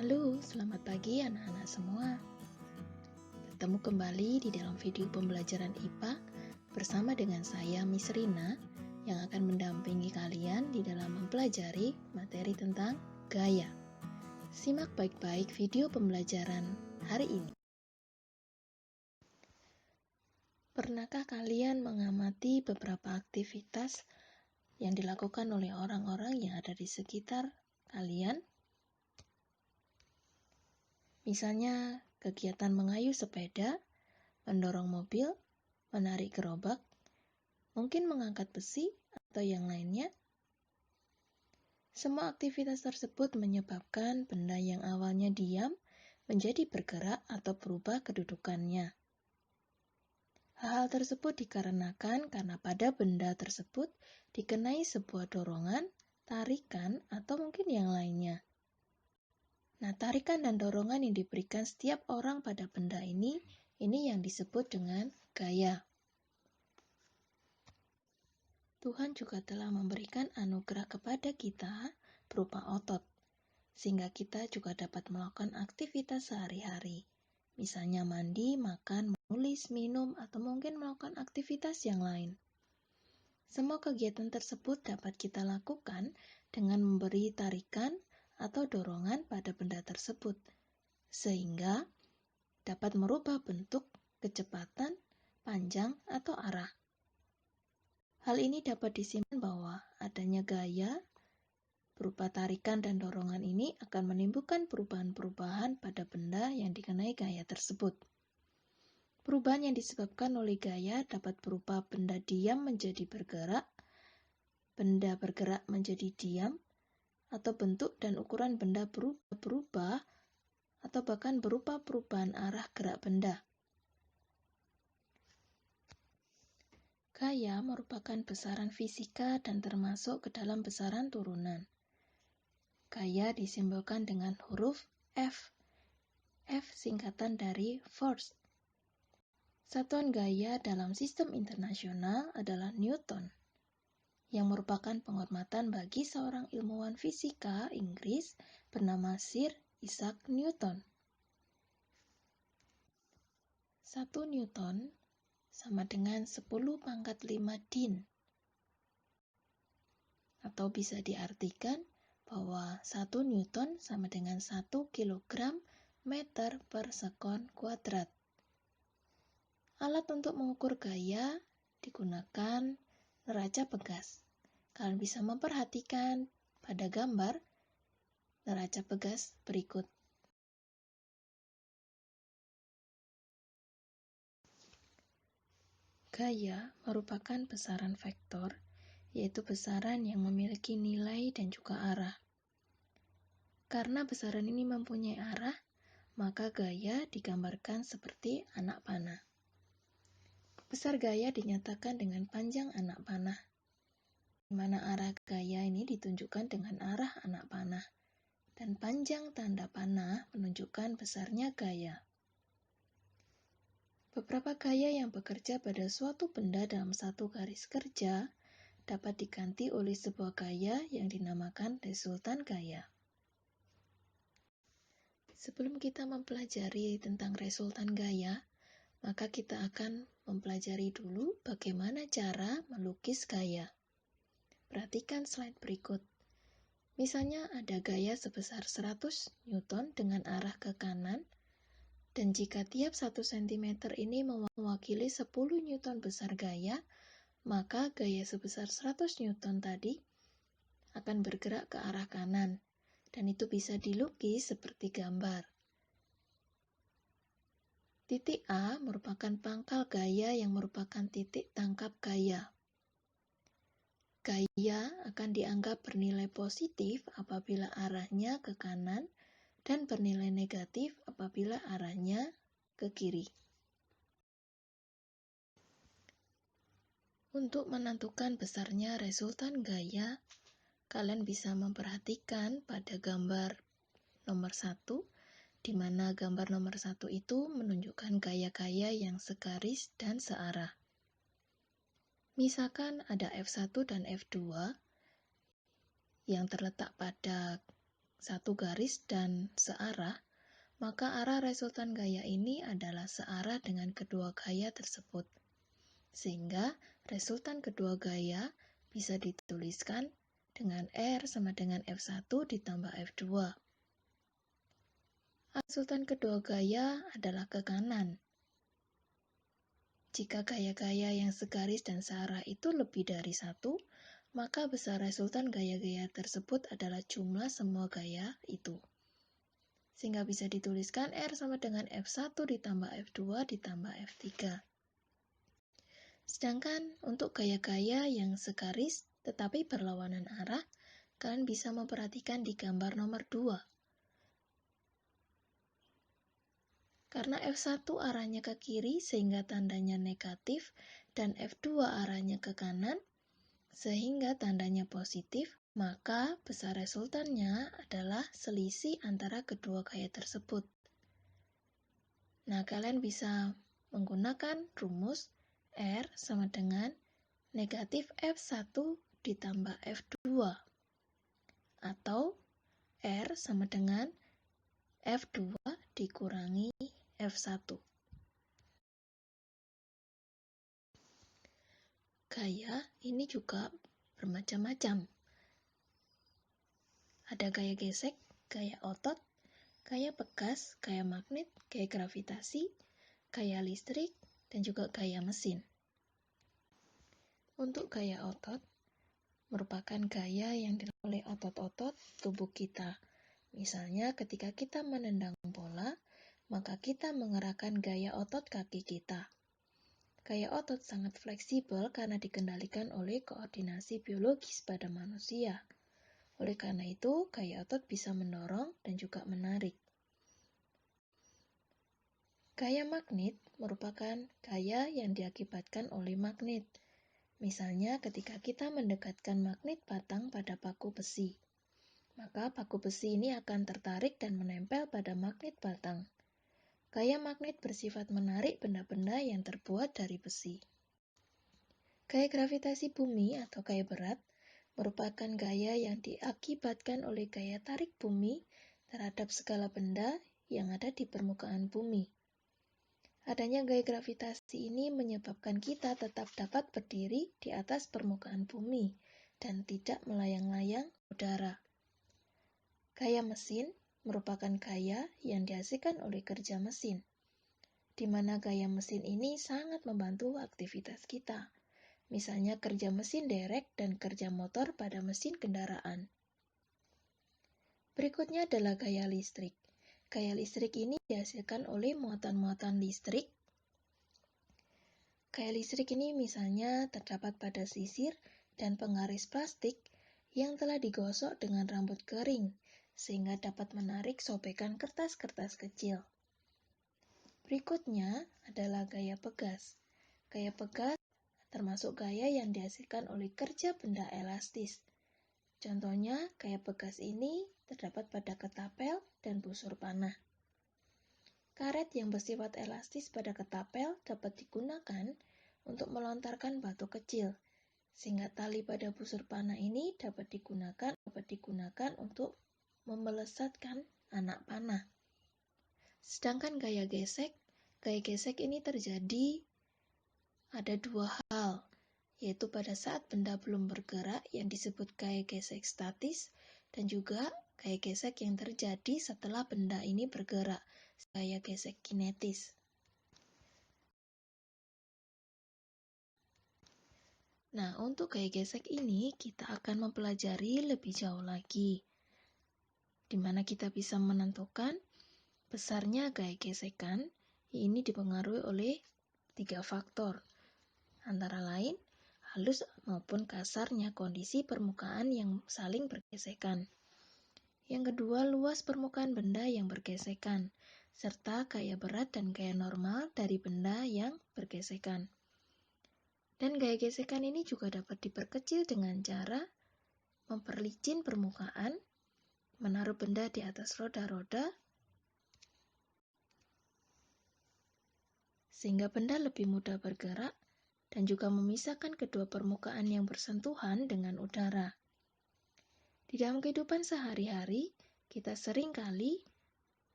Halo, selamat pagi anak-anak semua. Bertemu kembali di dalam video pembelajaran IPA bersama dengan saya, Miss Rina, yang akan mendampingi kalian di dalam mempelajari materi tentang gaya. Simak baik-baik video pembelajaran hari ini. Pernahkah kalian mengamati beberapa aktivitas yang dilakukan oleh orang-orang yang ada di sekitar kalian? Misalnya, kegiatan mengayuh sepeda, mendorong mobil, menarik gerobak, mungkin mengangkat besi, atau yang lainnya. Semua aktivitas tersebut menyebabkan benda yang awalnya diam menjadi bergerak atau berubah kedudukannya. Hal-hal tersebut dikarenakan karena pada benda tersebut dikenai sebuah dorongan, tarikan, atau mungkin yang lainnya. Nah, tarikan dan dorongan yang diberikan setiap orang pada benda ini yang disebut dengan gaya. Tuhan juga telah memberikan anugerah kepada kita berupa otot, sehingga kita juga dapat melakukan aktivitas sehari-hari. Misalnya mandi, makan, menulis, minum, atau mungkin melakukan aktivitas yang lain. Semua kegiatan tersebut dapat kita lakukan dengan memberi tarikan atau dorongan pada benda tersebut, sehingga dapat merubah bentuk, kecepatan, panjang, atau arah. Hal ini dapat disimpulkan bahwa adanya gaya berupa tarikan dan dorongan ini akan menimbulkan perubahan-perubahan pada benda yang dikenai gaya tersebut. Perubahan yang disebabkan oleh gaya dapat berupa benda diam menjadi bergerak, benda bergerak menjadi diam, atau bentuk dan ukuran benda berubah atau bahkan berupa perubahan arah gerak benda. Gaya merupakan besaran fisika dan termasuk ke dalam besaran turunan. Gaya disimbolkan dengan huruf F. F singkatan dari force. Satuan gaya dalam sistem internasional adalah Newton, yang merupakan penghormatan bagi seorang ilmuwan fisika Inggris bernama Sir Isaac Newton. 1 Newton sama dengan 10 pangkat 5 din. Atau bisa diartikan bahwa 1 Newton sama dengan 1 kilogram meter per sekon kuadrat. Alat untuk mengukur gaya digunakan neraca pegas. Kalian bisa memperhatikan pada gambar neraca pegas berikut. Gaya merupakan besaran vektor, yaitu besaran yang memiliki nilai dan juga arah. Karena besaran ini mempunyai arah, maka gaya digambarkan seperti anak panah. Besar gaya dinyatakan dengan panjang anak panah, di mana arah gaya ini ditunjukkan dengan arah anak panah, dan panjang tanda panah menunjukkan besarnya gaya. Beberapa gaya yang bekerja pada suatu benda dalam satu garis kerja dapat diganti oleh sebuah gaya yang dinamakan resultan gaya. Sebelum kita mempelajari tentang resultan gaya, maka kita akan mempelajari dulu bagaimana cara melukis gaya. Perhatikan slide berikut. Misalnya ada gaya sebesar 100 Newton dengan arah ke kanan, dan jika tiap 1 cm ini mewakili 10 Newton besar gaya, maka gaya sebesar 100 Newton tadi akan bergerak ke arah kanan, dan itu bisa dilukis seperti gambar. Titik A merupakan pangkal gaya yang merupakan titik tangkap gaya. Gaya akan dianggap bernilai positif apabila arahnya ke kanan dan bernilai negatif apabila arahnya ke kiri. Untuk menentukan besarnya resultan gaya, kalian bisa memperhatikan pada gambar nomor 1, di mana gambar nomor 1 itu menunjukkan gaya-gaya yang segaris dan searah. Misalkan ada F1 dan F2 yang terletak pada satu garis dan searah, maka arah resultan gaya ini adalah searah dengan kedua gaya tersebut. Sehingga resultan kedua gaya bisa dituliskan dengan R sama dengan F1 ditambah F2. Resultan kedua gaya adalah ke kanan. Jika gaya-gaya yang segaris dan searah itu lebih dari satu, maka besar resultan gaya-gaya tersebut adalah jumlah semua gaya itu. Sehingga bisa dituliskan R sama dengan F1 ditambah F2 ditambah F3. Sedangkan untuk gaya-gaya yang segaris tetapi berlawanan arah, kalian bisa memperhatikan di gambar nomor 2. Karena F1 arahnya ke kiri sehingga tandanya negatif dan F2 arahnya ke kanan sehingga tandanya positif, maka besar resultannya adalah selisih antara kedua gaya tersebut. Nah, kalian bisa menggunakan rumus R sama dengan negatif F1 ditambah F2 atau R sama dengan F2 dikurangi F1. Gaya ini juga bermacam-macam. Ada gaya gesek, gaya otot, gaya bekas, gaya magnet, gaya gravitasi, gaya listrik, dan juga gaya mesin. Untuk gaya otot, merupakan gaya yang dilakukan oleh otot-otot tubuh kita. Misalnya ketika kita menendang bola, maka kita mengerahkan gaya otot kaki kita. Gaya otot sangat fleksibel karena dikendalikan oleh koordinasi biologis pada manusia. Oleh karena itu, gaya otot bisa mendorong dan juga menarik. Gaya magnet merupakan gaya yang diakibatkan oleh magnet. Misalnya ketika kita mendekatkan magnet batang pada paku besi, maka paku besi ini akan tertarik dan menempel pada magnet batang. Gaya magnet bersifat menarik benda-benda yang terbuat dari besi. Gaya gravitasi bumi atau gaya berat merupakan gaya yang diakibatkan oleh gaya tarik bumi terhadap segala benda yang ada di permukaan bumi. Adanya gaya gravitasi ini menyebabkan kita tetap dapat berdiri di atas permukaan bumi dan tidak melayang-layang udara. Gaya mesin merupakan gaya yang dihasilkan oleh kerja mesin, di mana gaya mesin ini sangat membantu aktivitas kita. Misalnya kerja mesin derek dan kerja motor pada mesin kendaraan. Berikutnya adalah gaya listrik. Gaya listrik ini dihasilkan oleh muatan-muatan listrik. Gaya listrik ini misalnya terdapat pada sisir dan penggaris plastik yang telah digosok dengan rambut kering, sehingga dapat menarik sobekan kertas-kertas kecil. Berikutnya adalah gaya pegas. Gaya pegas termasuk gaya yang dihasilkan oleh kerja benda elastis. Contohnya, gaya pegas ini terdapat pada ketapel dan busur panah. Karet yang bersifat elastis pada ketapel dapat digunakan untuk melontarkan batu kecil, sehingga tali pada busur panah ini dapat digunakan untuk memelesatkan anak panah. Sedangkan gaya gesek ini terjadi ada dua hal, yaitu pada saat benda belum bergerak yang disebut gaya gesek statis, dan juga gaya gesek yang terjadi setelah benda ini bergerak, gaya gesek kinetis. Nah, untuk gaya gesek ini kita akan mempelajari lebih jauh lagi, di mana kita bisa menentukan besarnya gaya gesekan. Ini dipengaruhi oleh 3 faktor, antara lain halus maupun kasarnya kondisi permukaan yang saling bergesekan. Yang kedua, luas permukaan benda yang bergesekan, serta gaya berat dan gaya normal dari benda yang bergesekan. Dan gaya gesekan ini juga dapat diperkecil dengan cara memperlicin permukaan, menaruh benda di atas roda-roda, sehingga benda lebih mudah bergerak, dan juga memisahkan kedua permukaan yang bersentuhan dengan udara. Di dalam kehidupan sehari-hari, kita sering kali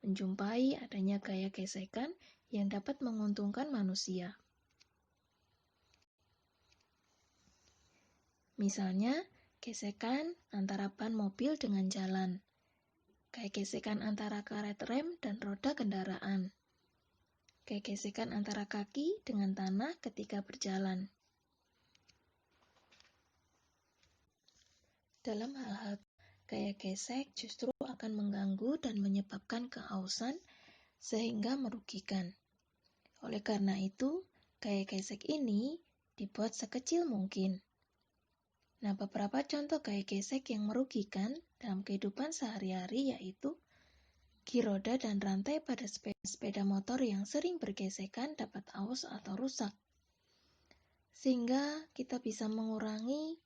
menjumpai adanya gaya gesekan yang dapat menguntungkan manusia. Misalnya, gesekan antara ban mobil dengan jalan, kayak gesekan antara karet rem dan roda kendaraan, kayak gesekan antara kaki dengan tanah ketika berjalan. Dalam hal-hal gaya gesek justru akan mengganggu dan menyebabkan keausan sehingga merugikan. Oleh karena itu, gaya gesek ini dibuat sekecil mungkin. Nah, beberapa contoh gaya gesek yang merugikan dalam kehidupan sehari-hari yaitu gigi roda dan rantai pada sepeda motor yang sering bergesekan dapat aus atau rusak. Sehingga kita bisa mengurangi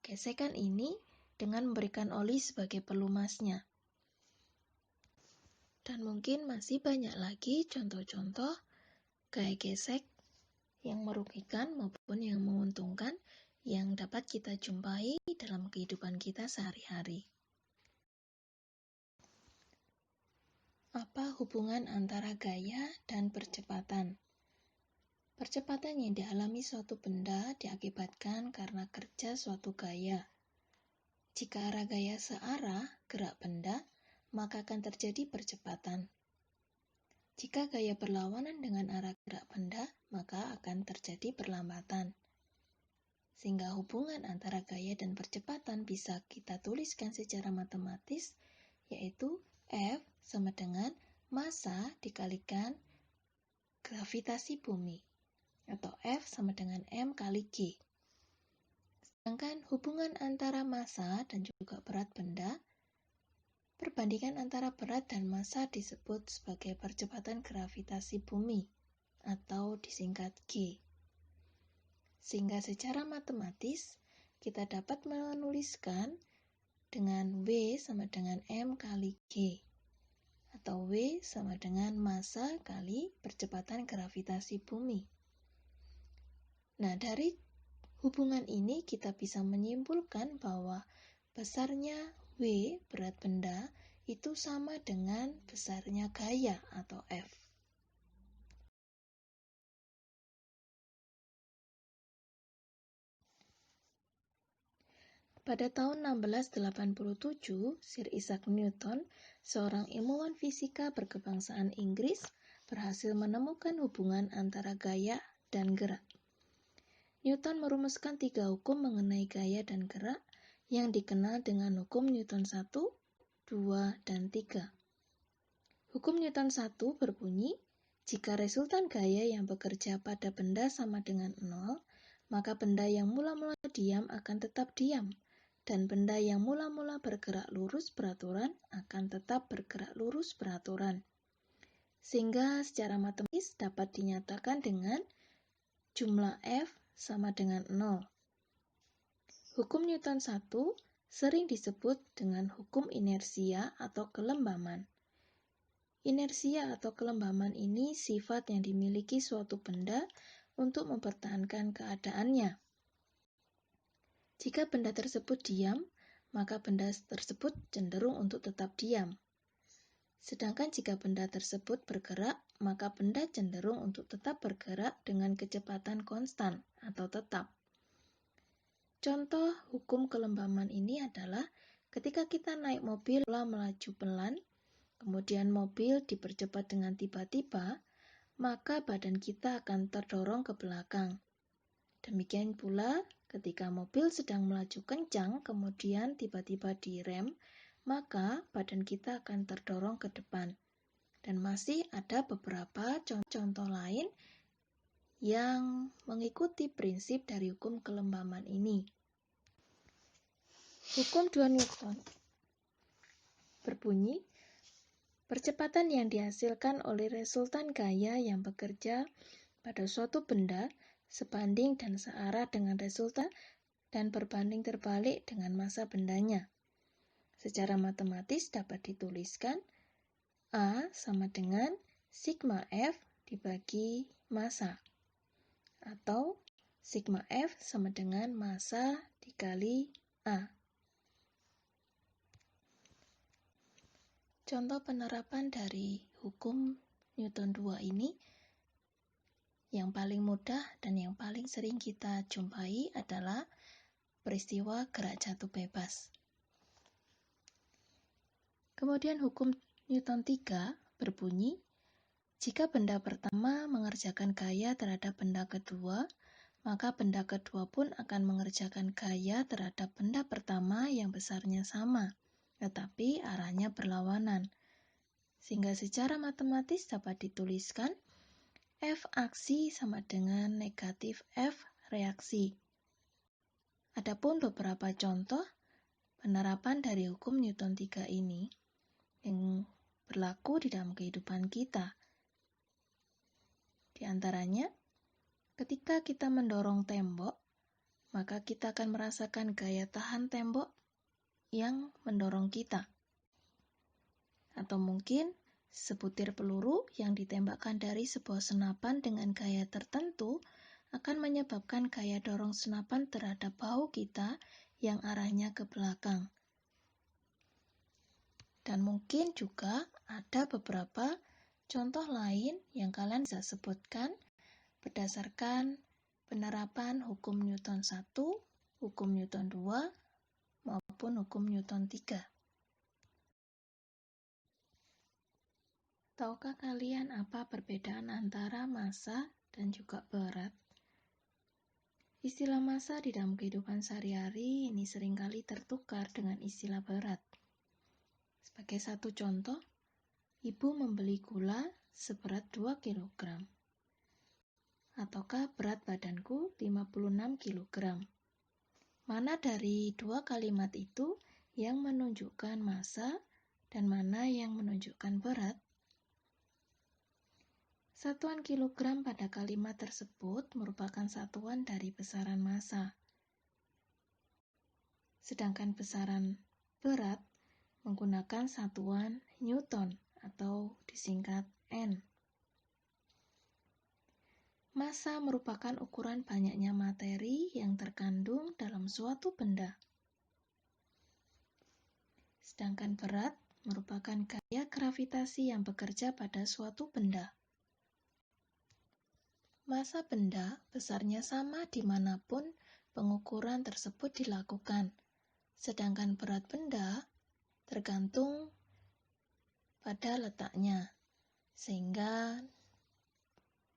gesekan ini dengan memberikan oli sebagai pelumasnya. Dan mungkin masih banyak lagi contoh-contoh gaya gesek yang merugikan maupun yang menguntungkan yang dapat kita jumpai dalam kehidupan kita sehari-hari. Apa hubungan antara gaya dan percepatan? Percepatan yang dialami suatu benda diakibatkan karena kerja suatu gaya. Jika arah gaya searah gerak benda, maka akan terjadi percepatan. Jika gaya berlawanan dengan arah gerak benda, maka akan terjadi perlambatan. Sehingga hubungan antara gaya dan percepatan bisa kita tuliskan secara matematis, yaitu F sama dengan massa dikalikan gravitasi bumi, atau F sama dengan M kali G. Sedangkan hubungan antara massa dan juga berat benda, perbandingan antara berat dan massa disebut sebagai percepatan gravitasi bumi, atau disingkat G. Sehingga secara matematis, kita dapat menuliskan dengan W sama dengan M kali G, atau W sama dengan massa kali percepatan gravitasi bumi. Nah, dari hubungan ini kita bisa menyimpulkan bahwa besarnya W berat benda itu sama dengan besarnya gaya atau F. Pada tahun 1687, Sir Isaac Newton, seorang ilmuwan fisika berkebangsaan Inggris, berhasil menemukan hubungan antara gaya dan gerak. Newton merumuskan 3 hukum mengenai gaya dan gerak yang dikenal dengan hukum Newton 1, 2, dan 3. Hukum Newton 1 berbunyi, jika resultan gaya yang bekerja pada benda sama dengan 0, maka benda yang mula-mula diam akan tetap diam, dan benda yang mula-mula bergerak lurus beraturan akan tetap bergerak lurus beraturan. Sehingga secara matematis dapat dinyatakan dengan jumlah F sama dengan 0. Hukum Newton 1 sering disebut dengan hukum inersia atau kelembaman. Inersia atau kelembaman ini sifat yang dimiliki suatu benda untuk mempertahankan keadaannya. Jika benda tersebut diam, maka benda tersebut cenderung untuk tetap diam. Sedangkan jika benda tersebut bergerak, maka benda cenderung untuk tetap bergerak dengan kecepatan konstan atau tetap. Contoh hukum kelembaman ini adalah ketika kita naik mobil melaju pelan, kemudian mobil dipercepat dengan tiba-tiba, maka badan kita akan terdorong ke belakang. Demikian pula ketika mobil sedang melaju kencang, kemudian tiba-tiba direm, maka badan kita akan terdorong ke depan. Dan masih ada beberapa contoh lain yang mengikuti prinsip dari hukum kelembaman ini. Hukum 2 Newton berbunyi, percepatan yang dihasilkan oleh resultan gaya yang bekerja pada suatu benda sebanding dan searah dengan resultan dan berbanding terbalik dengan massa bendanya. Secara matematis dapat dituliskan A sama dengan sigma F dibagi massa, atau sigma F sama dengan massa dikali A. Contoh penerapan dari hukum Newton 2 ini yang paling mudah dan yang paling sering kita jumpai adalah peristiwa gerak jatuh bebas. Kemudian hukum Newton 3 berbunyi, jika benda pertama mengerjakan gaya terhadap benda kedua, maka benda kedua pun akan mengerjakan gaya terhadap benda pertama yang besarnya sama, tetapi arahnya berlawanan. Sehingga secara matematis dapat dituliskan F aksi sama dengan negatif F reaksi. Adapun beberapa contoh penerapan dari hukum Newton 3 ini yang berlaku di dalam kehidupan kita. Di antaranya, ketika kita mendorong tembok, maka kita akan merasakan gaya tahan tembok yang mendorong kita. Atau mungkin sebutir peluru yang ditembakkan dari sebuah senapan dengan gaya tertentu akan menyebabkan gaya dorong senapan terhadap bahu kita yang arahnya ke belakang. Dan mungkin juga ada beberapa contoh lain yang kalian bisa sebutkan berdasarkan penerapan hukum Newton 1, hukum Newton 2, maupun hukum Newton 3. Tahukah kalian apa perbedaan antara massa dan juga berat? Istilah massa di dalam kehidupan sehari-hari ini seringkali tertukar dengan istilah berat. Sebagai satu contoh, ibu membeli gula seberat 2 kg. Ataukah berat badanku 56 kg? Mana dari dua kalimat itu yang menunjukkan massa dan mana yang menunjukkan berat? Satuan kilogram pada kalimat tersebut merupakan satuan dari besaran massa. Sedangkan besaran berat menggunakan satuan Newton atau disingkat N. Massa merupakan ukuran banyaknya materi yang terkandung dalam suatu benda. Sedangkan berat merupakan gaya gravitasi yang bekerja pada suatu benda. Massa benda besarnya sama dimanapun pengukuran tersebut dilakukan, sedangkan berat benda tergantung pada letaknya, sehingga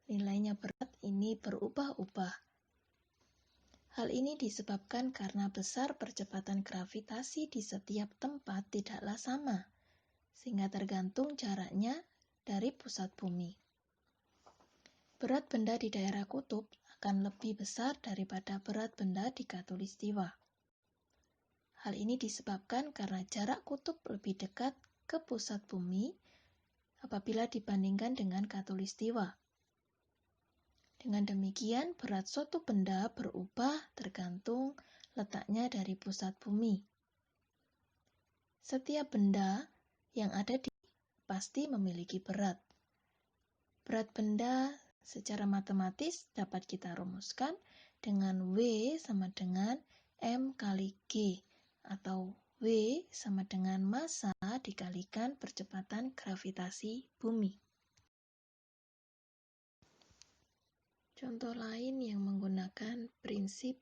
nilainya berat ini berubah-ubah. Hal ini disebabkan karena besar percepatan gravitasi di setiap tempat tidaklah sama, sehingga tergantung jaraknya dari pusat bumi. Berat benda di daerah kutub akan lebih besar daripada berat benda di khatulistiwa. Hal ini disebabkan karena jarak kutub lebih dekat ke pusat bumi apabila dibandingkan dengan khatulistiwa. Dengan demikian, berat suatu benda berubah tergantung letaknya dari pusat bumi. Setiap benda yang ada di pasti memiliki berat. Berat benda secara matematis dapat kita rumuskan dengan W sama dengan M kali G, atau W sama dengan massa dikalikan percepatan gravitasi bumi. Contoh lain yang menggunakan prinsip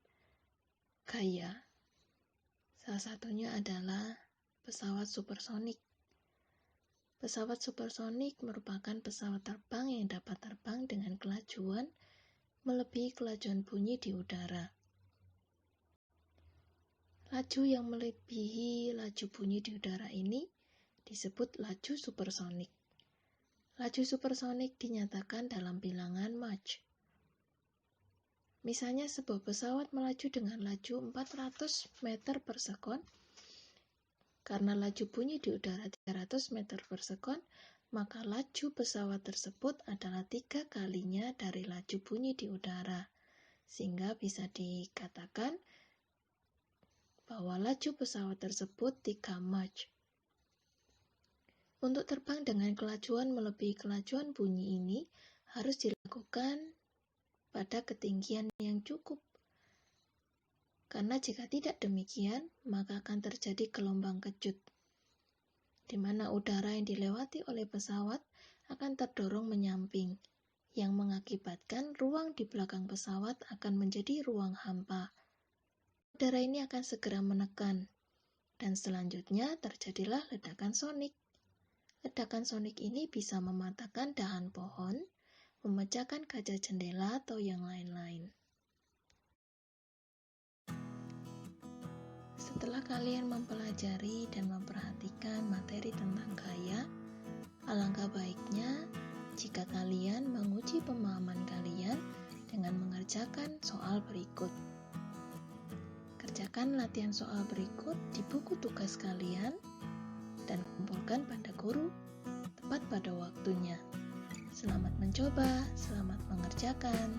gaya, salah satunya adalah pesawat supersonik. Pesawat supersonik merupakan pesawat terbang yang dapat terbang dengan kelajuan melebihi kelajuan bunyi di udara. Laju yang melebihi laju bunyi di udara ini disebut laju supersonik. Laju supersonik dinyatakan dalam bilangan Mach. Misalnya sebuah pesawat melaju dengan laju 400 meter per sekon. Karena laju bunyi di udara 300 meter per sekon, maka laju pesawat tersebut adalah 3 kalinya dari laju bunyi di udara. Sehingga bisa dikatakan bahwa laju pesawat tersebut 3 Mach. Untuk terbang dengan kelajuan melebihi kelajuan bunyi ini harus dilakukan pada ketinggian yang cukup. Karena jika tidak demikian, maka akan terjadi gelombang kejut. di mana udara yang dilewati oleh pesawat akan terdorong menyamping, yang mengakibatkan ruang di belakang pesawat akan menjadi ruang hampa. Udara ini akan segera menekan, dan selanjutnya terjadilah ledakan sonik. Ledakan sonik ini bisa mematahkan dahan pohon, memecahkan kaca jendela atau yang lain-lain. Setelah kalian mempelajari dan memperhatikan materi tentang gaya, alangkah baiknya jika kalian menguji pemahaman kalian dengan mengerjakan soal berikut. Kerjakan latihan soal berikut di buku tugas kalian dan kumpulkan pada guru tepat pada waktunya. Selamat mencoba, selamat mengerjakan.